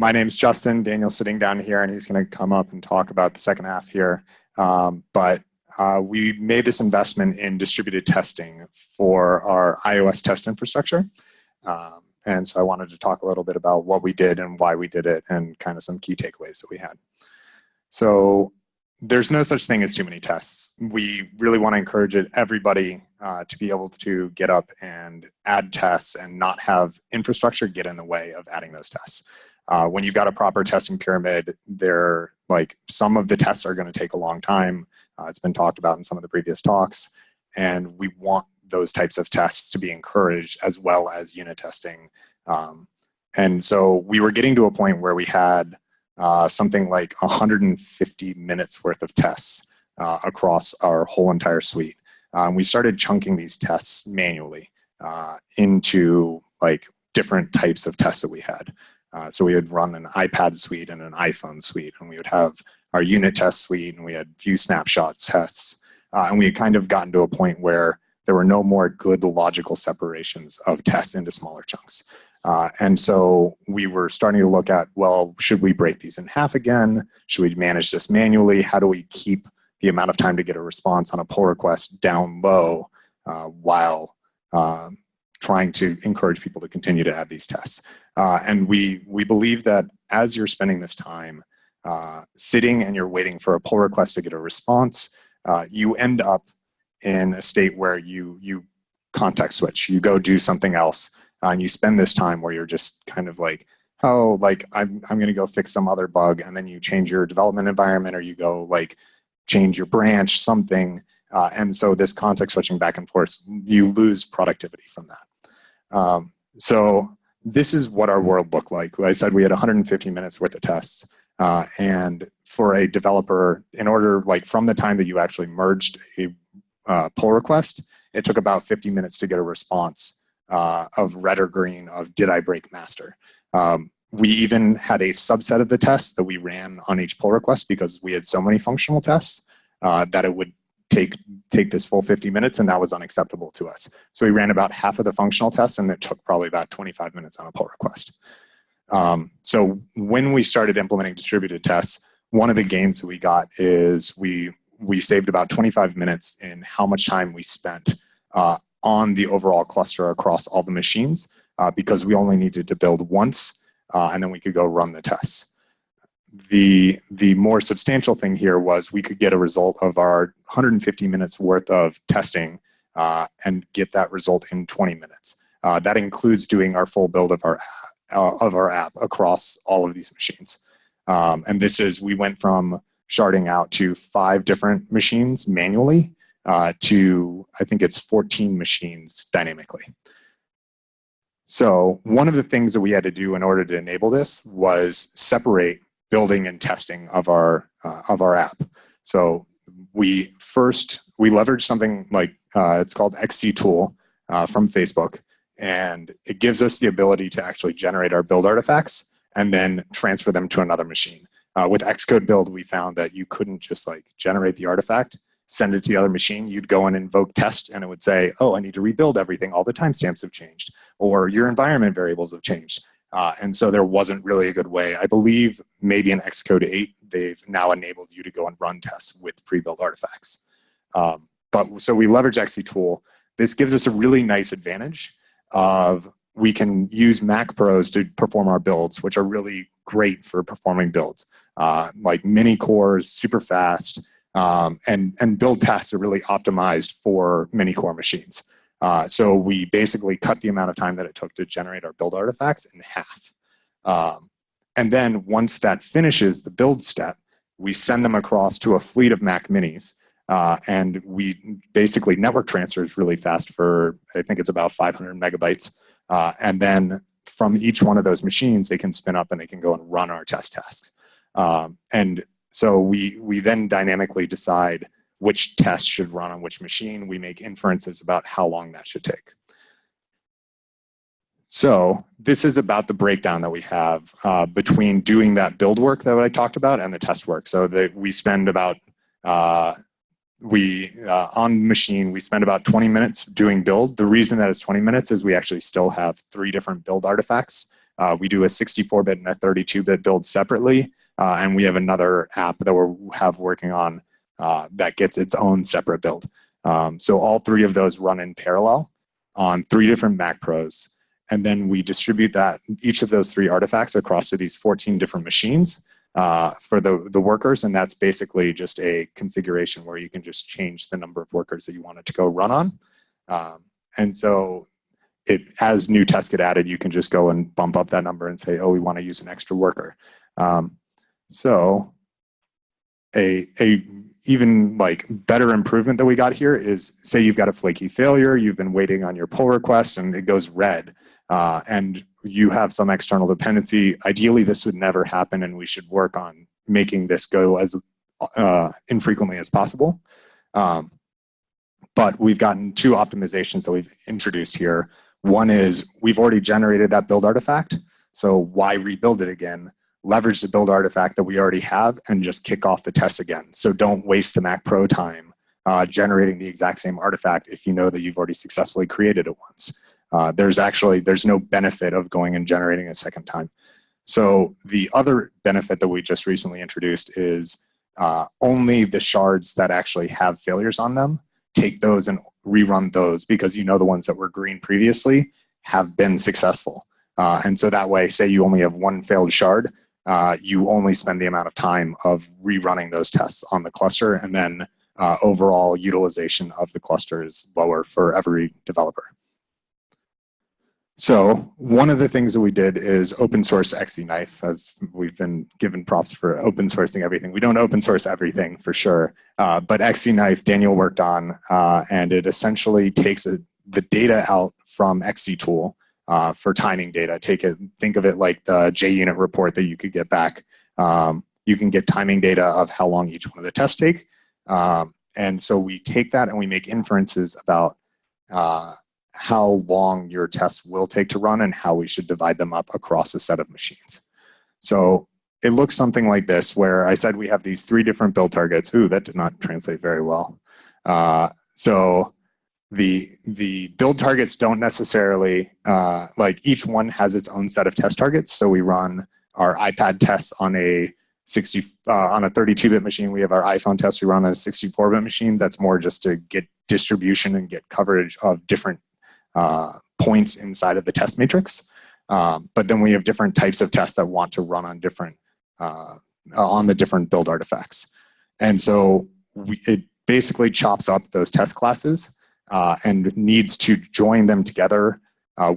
my name's Justin. Daniel's sitting down here, and he's going to come up and talk about the second half here. We made this investment in distributed testing for our iOS test infrastructure. And so I wanted to talk a little bit about what we did and why we did it and kind of some key takeaways that we had. So there's no such thing as too many tests. We really want to encourage everybody to be able to get up and add tests and not have infrastructure get in the way of adding those tests. When you've got a proper testing pyramid, some of the tests are going to take a long time. It's been talked about in some of the previous talks, and we want those types of tests to be encouraged as well as unit testing. And so we were getting to a point where we had something like 150 minutes worth of tests across our whole entire suite. We started chunking these tests manually into different types of tests that we had. So we would run an iPad suite and an iPhone suite, and we would have our unit test suite, and we had view snapshot tests. And we had kind of gotten to a point where there were no more good logical separations of tests into smaller chunks. And so we were starting to look at, well, should we break these in half again? Should we manage this manually? How do we keep the amount of time to get a response on a pull request down low while trying to encourage people to continue to add these tests? And we believe that as you're spending this time sitting and you're waiting for a pull request to get a response, you end up in a state where you context switch. You go do something else, and you spend this time where you're just kind of I'm going to go fix some other bug, and then you change your development environment, or you go change your branch, something. And so this context switching back and forth, you lose productivity from that. So this is what our world looked like. I said we had 150 minutes worth of tests. And for a developer, in order, from the time that you actually merged a pull request, it took about 50 minutes to get a response of red or green of did I break master. We even had a subset of the tests that we ran on each pull request because we had so many functional tests that it would take this full 50 minutes, and that was unacceptable to us. So we ran about half of the functional tests, and it took probably about 25 minutes on a pull request. So when we started implementing distributed tests, one of the gains that we got is we saved about 25 minutes in how much time we spent on the overall cluster across all the machines because we only needed to build once, and then we could go run the tests. The more substantial thing here was we could get a result of our 150 minutes worth of testing and get that result in 20 minutes. That includes doing our full build of our app across all of these machines. And we went from sharding out to 5 different machines manually to, I think it's 14 machines dynamically. So one of the things that we had to do in order to enable this was separate building and testing of our app. So we leveraged something it's called XC Tool from Facebook, and it gives us the ability to actually generate our build artifacts and then transfer them to another machine. With Xcode build, we found that you couldn't just generate the artifact, send it to the other machine. You'd go and invoke test, and it would say, oh, I need to rebuild everything. All the timestamps have changed, or your environment variables have changed. And so there wasn't really a good way. I believe maybe in Xcode 8, they've now enabled you to go and run tests with pre-built artifacts. So we leverage XC Tool. This gives us a really nice advantage of we can use Mac Pros to perform our builds, which are really great for performing builds, like mini cores, super fast, and build tests are really optimized for mini core machines. So we basically cut the amount of time that it took to generate our build artifacts in half. And then once that finishes the build step, we send them across to a fleet of Mac Minis. And we basically network transfers really fast for, I think it's about 500 megabytes. And then from each one of those machines, they can spin up and they can go and run our test tasks. And so we then dynamically decide which test should run on which machine. We make inferences about how long that should take. So this is about the breakdown that we have between doing that build work that I talked about and the test work. So that we spend about, on machine, we spend about 20 minutes doing build. The reason that it's 20 minutes is we actually still have 3 different build artifacts We do a 64-bit and a 32-bit build separately, and we have another app that we have working on that gets its own separate build. So all three of those run in parallel on 3 different Mac Pros, and then we distribute each of those 3 artifacts across to these 14 different machines for the workers, and that's basically just a configuration where you can just change the number of workers that you want it to go run on. And so as new tests get added, you can just go and bump up that number and say, oh, we want to use an extra worker. So a even like better improvement that we got here is, say you've got a flaky failure, you've been waiting on your pull request and it goes red, and you have some external dependency. Ideally, this would never happen, and we should work on making this go as infrequently as possible. But we've gotten 2 optimizations that we've introduced here. One is we've already generated that build artifact, so why rebuild it again? Leverage the build artifact that we already have and just kick off the tests again. So don't waste the Mac Pro time generating the exact same artifact if you know that you've already successfully created it once. There's no benefit of going and generating a second time. So the other benefit that we just recently introduced is only the shards that actually have failures on them, take those and rerun those, because you know the ones that were green previously have been successful. And so that way, say you only have 1 failed shard, you only spend the amount of time of rerunning those tests on the cluster, and then overall utilization of the cluster is lower for every developer. So one of the things that we did is open source XCknife, as we've been given props for open sourcing everything. We don't open source everything for sure, but XCknife Daniel worked on, and it essentially takes the data out from XCtool for timing data. Think of it like the JUnit report that you could get back. You can get timing data of how long each one of the tests take. And so we take that and we make inferences about how long your tests will take to run and how we should divide them up across a set of machines. So it looks something like this, where I said we have these 3 different build targets. Ooh, that did not translate very well. So the build targets don't necessarily, like each one has its own set of test targets. So we run our iPad tests on a 32-bit machine. We have our iPhone tests we run on a 64-bit machine. That's more just to get distribution and get coverage of different points inside of the test matrix. But then we have different types of tests that want to run on the different build artifacts. And so it basically chops up those test classes and needs to join them together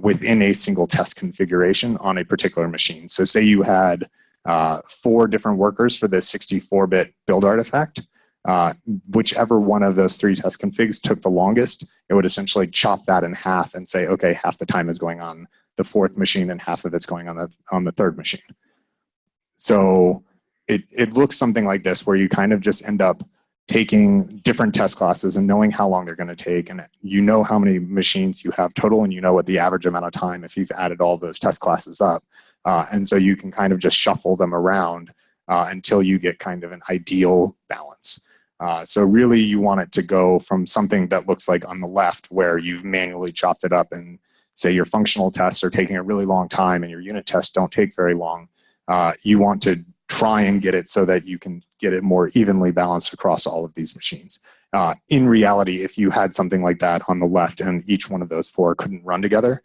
within a single test configuration on a particular machine. So say you had 4 different workers for the 64-bit build artifact. Whichever one of those 3 test configs took the longest, it would essentially chop that in half and say, okay, half the time is going on the 4th machine and half of it's going on the 3rd machine. So it looks something like this, where you kind of just end up taking different test classes and knowing how long they're going to take, and you know how many machines you have total, and you know what the average amount of time if you've added all those test classes up. And so you can kind of just shuffle them around until you get kind of an ideal balance. So really you want it to go from something that looks like on the left, where you've manually chopped it up, and say your functional tests are taking a really long time and your unit tests don't take very long. You want to try and get it so that you can get it more evenly balanced across all of these machines. In reality, if you had something like that on the left and each one of those 4 couldn't run together,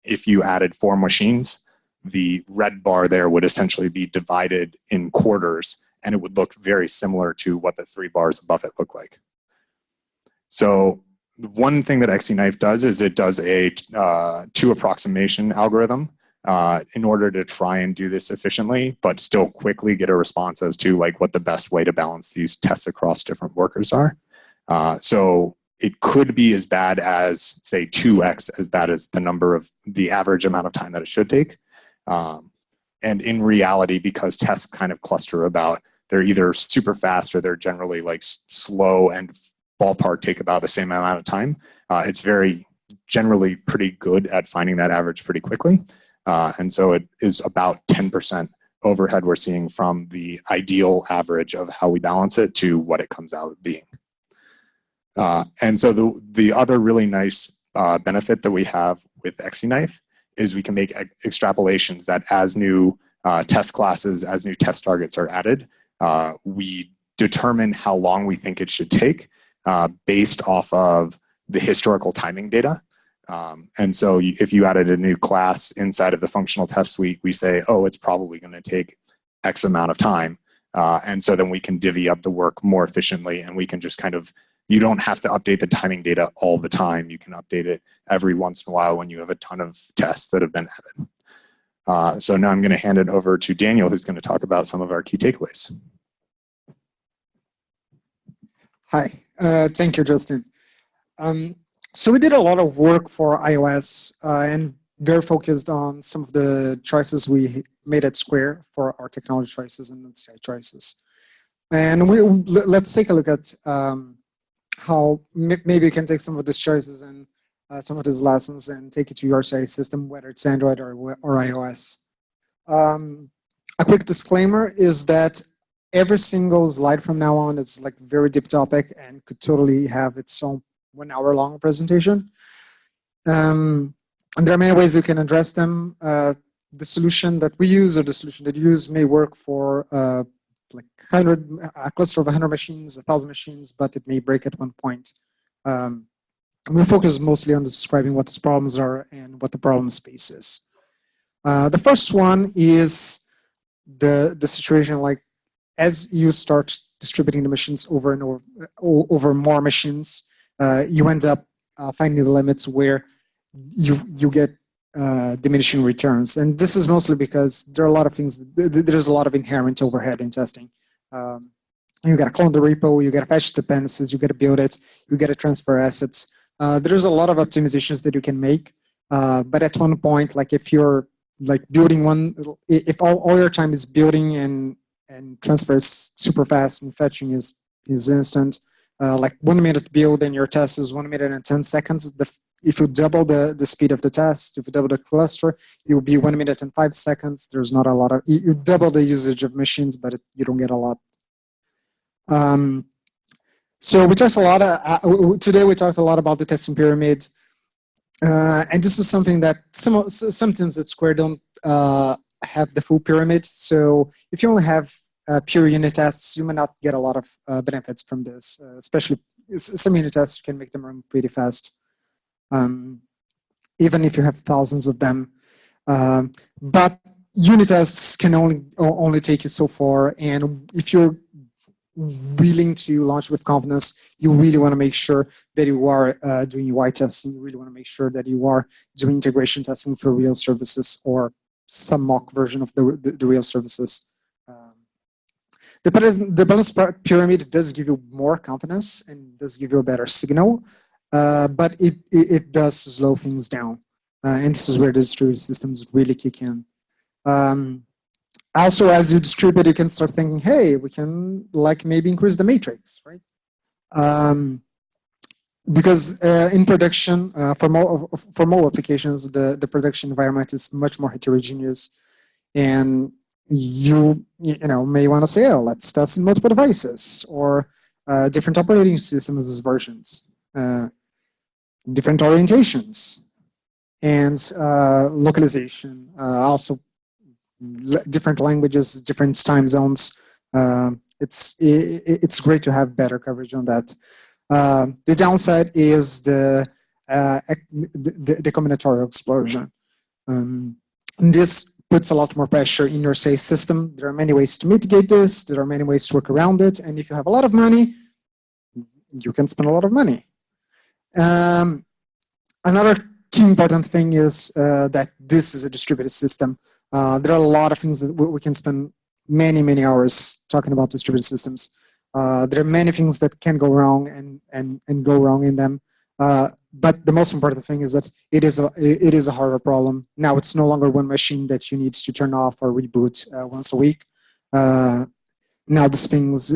if you added 4 machines, the red bar there would essentially be divided in quarters, and it would look very similar to what the 3 bars above it look like. So one thing that XCknife does is it does a 2 approximation algorithm in order to try and do this efficiently, but still quickly get a response as to like what the best way to balance these tests across different workers are. So it could be as bad as, say, 2x as bad as the average amount of time that it should take. And in reality, because tests kind of cluster about, they're either super fast or they're generally like slow and ballpark take about the same amount of time, it's very generally pretty good at finding that average pretty quickly. And so it is about 10% overhead we're seeing from the ideal average of how we balance it to what it comes out being. And so the other really nice benefit that we have with XCknife is we can make extrapolations that as new test classes, as new test targets are added, we determine how long we think it should take based off of the historical timing data. And so if you added a new class inside of the functional test suite, we say, oh, it's probably going to take X amount of time. And so then we can divvy up the work more efficiently, and we can just kind of, you don't have to update the timing data all the time. You can update it every once in a while when you have a ton of tests that have been added. So now I'm going to hand it over to Daniel, who's going to talk about some of our key takeaways. Hi, thank you, Justin. So we did a lot of work for iOS and very focused on some of the choices we made at Square for our technology choices and CI choices. And let's take a look at how maybe you can take some of these choices and some of these lessons and take it to your CI system, whether it's Android or iOS. A quick disclaimer is that every single slide from now on is like very deep topic and could totally have its own 1 hour long presentation. And there are many ways you can address them. The solution that we use or the solution that you use may work for like a cluster of 100 machines, 1,000 machines, but it may break at one point. We focus mostly on describing what these problems are and what the problem space is. The first one is the situation like, as you start distributing the machines over and over more machines, you end up finding the limits where you get diminishing returns. And this is mostly because there are a lot of things, there's a lot of inherent overhead in testing. You got to clone the repo, you got to fetch dependencies, you got to build it, you got to transfer assets. There's a lot of optimizations that you can make. But at one point, like if you're like building one, if all your time is building and transfer is super fast and fetching is instant, like 1 minute build and your test is 1 minute and 10 seconds. If you double the speed of the test, if you double the cluster, you'll be 1 minute and 5 seconds. There's not a lot of, you double the usage of machines, but you don't get a lot. So we talked a lot, today we talked a lot about the testing pyramid. And this is something that sometimes at Square don't have the full pyramid. So if you only have pure unit tests, you may not get a lot of benefits from this, especially some unit tests can make them run pretty fast, even if you have thousands of them. But unit tests can only take you so far, and if you're willing to launch with confidence, you really want to make sure that you are doing UI testing. You really want to make sure that you are doing integration testing for real services or some mock version of the real services. The balance pyramid does give you more confidence and does give you a better signal, but it does slow things down. And this is where the distributed systems really kick in. Also, as you distribute, you can start thinking, hey, we can like maybe increase the matrix, right? Because in production, for more applications, the production environment is much more heterogeneous, and you may want to say, oh, let's test in multiple devices or different operating systems versions, different orientations, and localization. Also, different languages, different time zones. It's great to have better coverage on that. The downside is the combinatorial explosion. This puts a lot more pressure in your safe system. There are many ways to mitigate this. There are many ways to work around it. And if you have a lot of money, you can spend a lot of money. Another key important thing is that this is a distributed system. There are a lot of things that we can spend many hours talking about distributed systems. There are many things that can go wrong and go wrong in them. But the most important thing is that it is a hardware problem. Now it's no longer one machine that you need to turn off or reboot once a week. Now this things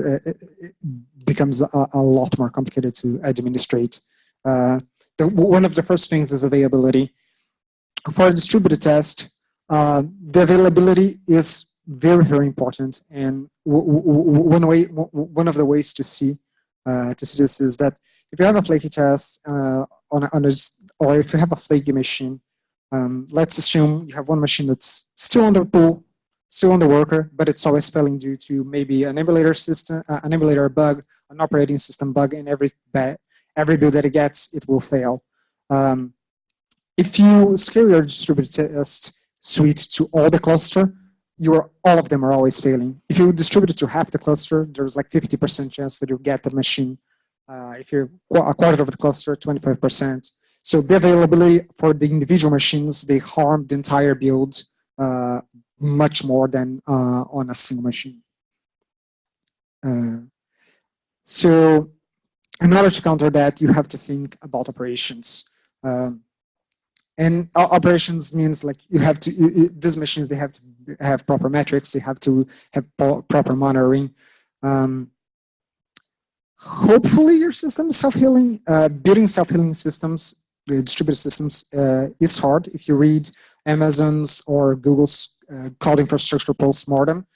becomes a lot more complicated to administrate. One of the first things is availability. For a distributed test, the availability is very important, and one of the ways to see this is that if you have a flaky test or if you have a flaky machine, Let's assume you have one machine that's still on the pool, still on the worker, but it's always failing due to maybe an emulator system, an emulator bug, an operating system bug, and every build that it gets, it will fail. If you scale your distributed test suite to all the cluster, all of them are always failing. If you distribute it to half the cluster, there's like 50% chance that you get the machine. If you're a quarter of the cluster, 25%. So the availability for the individual machines, they harm the entire build much more than on a single machine. So in order to counter that, you have to think about operations. And operations means like you have to, these machines, they have to have proper metrics, they have to have proper monitoring. Hopefully your system is self-healing. Building self-healing systems, distributed systems, is hard. If you read Amazon's or Google's cloud infrastructure post-mortem,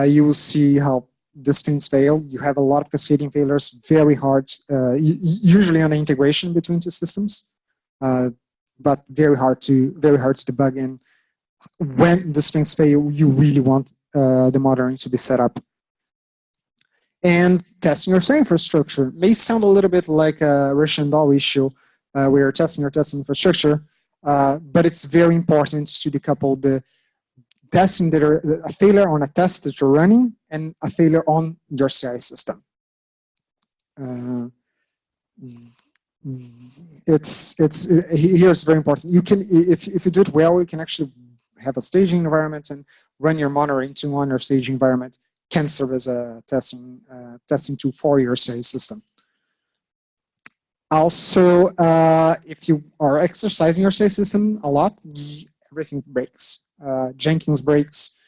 you will see how these things fail. You have a lot of cascading failures, very hard, usually on the integration between two systems. But very hard to debug. And when these things fail, you really want the monitoring to be set up. And testing your same infrastructure may sound a little bit like a Russian doll issue where you're testing your testing infrastructure, but it's very important to decouple the testing that a failure on a test that you're running and a failure on your CI system. Here's very important. You can, if you do it well, you can actually have a staging environment and run your monitoring tool on your staging environment. Can serve as a testing tool for your CI system. Also, if you are exercising your CI system a lot, everything breaks. Jenkins breaks,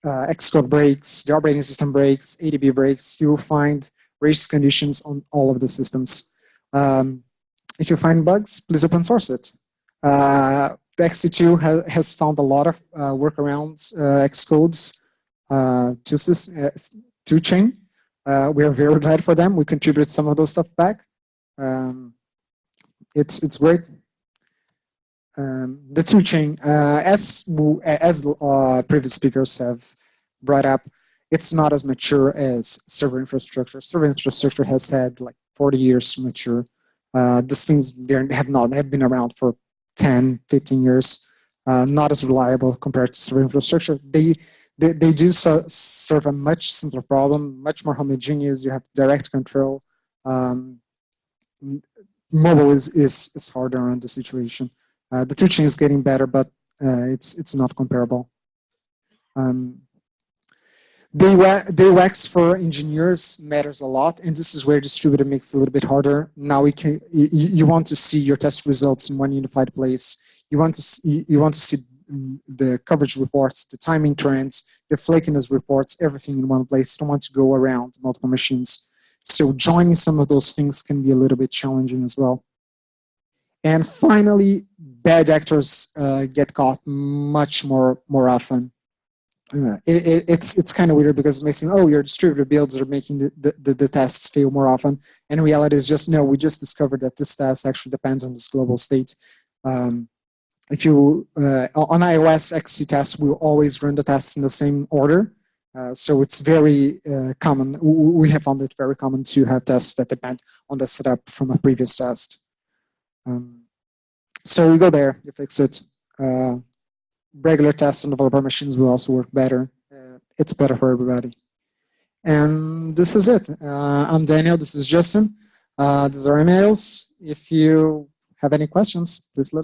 Xcode breaks, the operating system breaks, ADB breaks. You will find race conditions on all of the systems. If you find bugs, please open source it. The XC2 has found a lot of workarounds, Xcode's to chain. We are very glad for them. We contributed some of those stuff back. It's great. The two chain, as previous speakers have brought up, it's not as mature as server infrastructure. Server infrastructure has had like 40 years to mature. These things have been around for 10, 15 years. Not as reliable compared to server infrastructure. They do serve a much simpler problem, much more homogeneous. You have direct control. Mobile is harder on the situation. The two chain is getting better, but it's not comparable. The UX for engineers matters a lot, and this is where distributed makes it a little bit harder. Now you want to see your test results in one unified place. You want to see the coverage reports, the timing trends, the flakiness reports, everything in one place. You don't want to go around multiple machines. So joining some of those things can be a little bit challenging as well. And finally, bad actors get caught much more often. It's kind of weird because it makes it, oh, your distributed builds are making the tests fail more often. And reality is just, no, we just discovered that this test actually depends on this global state. If you, on iOS, XC tests will always run the tests in the same order. So it's very common. We have found it very common to have tests that depend on the setup from a previous test. So you go there, you fix it. Regular tests on developer machines will also work better. It's better for everybody. And this is it. I'm Daniel, this is Justin. These are emails. If you have any questions, please let us know.